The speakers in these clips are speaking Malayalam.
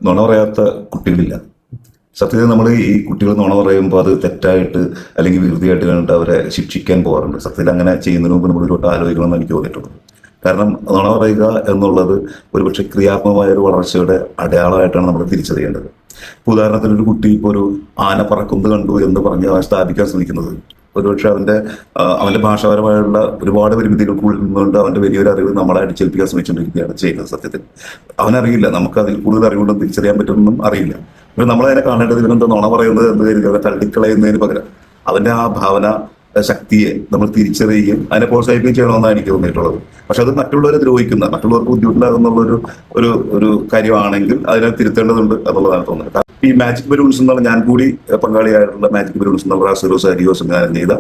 നുണ പറയാത്ത കുട്ടികളില്ല. സത്യത്തിൽ നമ്മൾ ഈ കുട്ടികൾ നുണ പറയുമ്പോൾ അത് തെറ്റായിട്ട് അല്ലെങ്കിൽ വികൃതിയായിട്ട് കണ്ടിട്ട് അവരെ ശിക്ഷിക്കാൻ പോകാറുണ്ട്. സത്യത്തിൽ അങ്ങനെ ചെയ്യുന്നതിന് മുമ്പ് നമ്മൾ ഒരുപാട് ആലോചിക്കണമെന്ന് എനിക്ക് തോന്നിയിട്ടുള്ളൂ. കാരണം നുണ പറയുക എന്നുള്ളത് ഒരുപക്ഷെ ക്രിയാത്മകമായ ഒരു വളർച്ചയുടെ അടയാളമായിട്ടാണ് നമ്മൾ തിരിച്ചറിയേണ്ടത്. ഇപ്പോൾ ഉദാഹരണത്തിന് ഒരു കുട്ടി ഇപ്പോൾ ഒരു ആന പറക്കുന്നത് കണ്ടു എന്ന് പറഞ്ഞ് അവൻ സ്ഥാപിക്കാൻ ശ്രമിക്കുന്നത് ഒരുപക്ഷെ അവന്റെ ഭാഷാപരമായുള്ള ഒരുപാട് പരിമിതികൾക്കുള്ളിൽ നിന്നുകൊണ്ട് അവന്റെ വലിയൊരു അറിവ് നമ്മളെ അടിച്ചേൽപ്പിക്കാൻ ശ്രമിച്ചുകൊണ്ടിരിക്കുകയാണ് ചെയ്യുന്നത്. സത്യത്തിൽ അവനറിയില്ല നമുക്ക് അതിൽ കൂടുതൽ അറിവുണ്ടെന്ന് തിരിച്ചറിയാൻ പറ്റുമെന്നും അറിയില്ല. പക്ഷെ നമ്മളതിനെ കാണേണ്ടത് ഇതിനെന്താ നുണ പറയുന്നത് എന്ന് കരുതി അവനെ തള്ളിക്കളയുന്നതിന് പകരം അവന്റെ ആ ഭാവന ശക്തിയെ നമ്മൾ തിരിച്ചറിയുകയും അതിനെ പ്രോത്സാഹിപ്പിക്കുകയും ചെയ്യണമെന്നാണ് എനിക്ക് തോന്നിയിട്ടുള്ളത്. പക്ഷെ അത് മറ്റുള്ളവരെ ദ്രോഹിക്കുന്ന, മറ്റുള്ളവർക്ക് ബുദ്ധിമുട്ടുണ്ടാകുന്നുള്ള ഒരു കാര്യമാണെങ്കിൽ അതിനെ തിരുത്തേണ്ടതുണ്ട് എന്നുള്ളതാണ് തോന്നുന്നത്. ഈ മാജിക് ബലൂൺസ് എന്നുള്ള ഞാൻ കൂടി പങ്കാളിയായിട്ടുള്ള മാജിക് ബലൂൺസ് എന്നുള്ള റാസിറോ സാരിയോ സംവിധാനം ചെയ്ത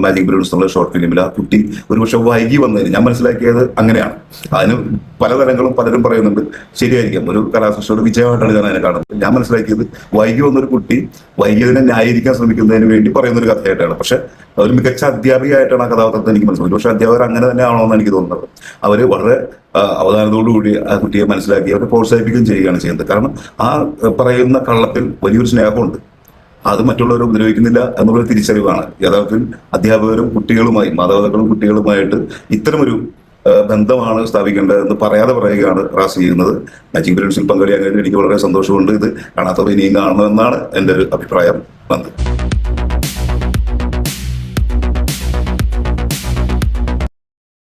മാജിക് ബലൂൺസ് എന്നുള്ള ഷോർട്ട് ഫിലിമിൽ ആ കുട്ടി ഒരുപക്ഷെ വൈകി വന്നതിന് ഞാൻ മനസ്സിലാക്കിയത് അങ്ങനെയാണ്. അതിന് പലതരങ്ങളും പലരും പറയുന്നുണ്ട്, ശരിയായിരിക്കാം, ഒരു കലാസൃഷ്ടിയുടെ വിജയമായിട്ടാണ് ഞാൻ അതിനെ കാണുന്നത്. ഞാൻ മനസ്സിലാക്കിയത് വൈകി വന്നൊരു കുട്ടി വൈകിയതിനെ ന്യായീകരിക്കാൻ ശ്രമിക്കുന്നതിന് വേണ്ടി പറയുന്നൊരു കഥയായിട്ടാണ്. പക്ഷെ ഒരു മികച്ച അധ്യാപികയായിട്ടാണ് ആ കഥാപാത്രത്തെ എനിക്ക് മനസ്സിലാക്കുന്നത്. പക്ഷെ അധ്യാപകർ അങ്ങനെ തന്നെ ആണോന്ന് എനിക്ക് തോന്നുന്നത്. അവര് വളരെ അവധാനത്തോടുകൂടി ആ കുട്ടിയെ മനസ്സിലാക്കി അവരെ പ്രോത്സാഹിപ്പിക്കുകയും ചെയ്യുകയാണ് ചെയ്യുന്നത്. കാരണം ആ പറയുന്ന കള്ളത്തിൽ വലിയൊരു സ്നേഹമുണ്ട്. അത് മറ്റുള്ളവരെ ഉപദ്രവിക്കുന്നില്ല എന്നുള്ളൊരു തിരിച്ചറിവാണ് യഥാർത്ഥത്തിൽ അധ്യാപകരും കുട്ടികളുമായി, മാതാപിതാക്കളും കുട്ടികളുമായിട്ട് ഇത്തരമൊരു ബന്ധമാണ് സ്ഥാപിക്കേണ്ടതെന്ന് പറയാതെ പറയുകയാണ് റാസ് ചെയ്യുന്നത്. മാജിക് ബലൂൺസിൽ പങ്കാളിയാകാൻ എനിക്ക് വളരെ സന്തോഷമുണ്ട്. ഇത് കാണാത്തവർ ഇനിയും കാണണമെന്നാണ് എൻ്റെ ഒരു അഭിപ്രായം. നന്ദി.